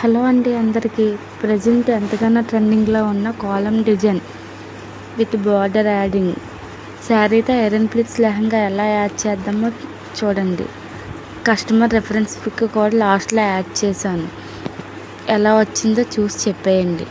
Hello అండి అందరికీ. Present ఎంతగానో ట్రెండింగ్లో ఉన్న column design with border adding శారీతో ఐరన్ ప్లీట్స్ లెహంగా ఎలా యాడ్ చేద్దామో చూడండి. కస్టమర్ రెఫరెన్స్ పిక్ కూడా లాస్ట్లో యాడ్ చేశాను. ఎలా వచ్చిందో చూసి చెప్పేయండి.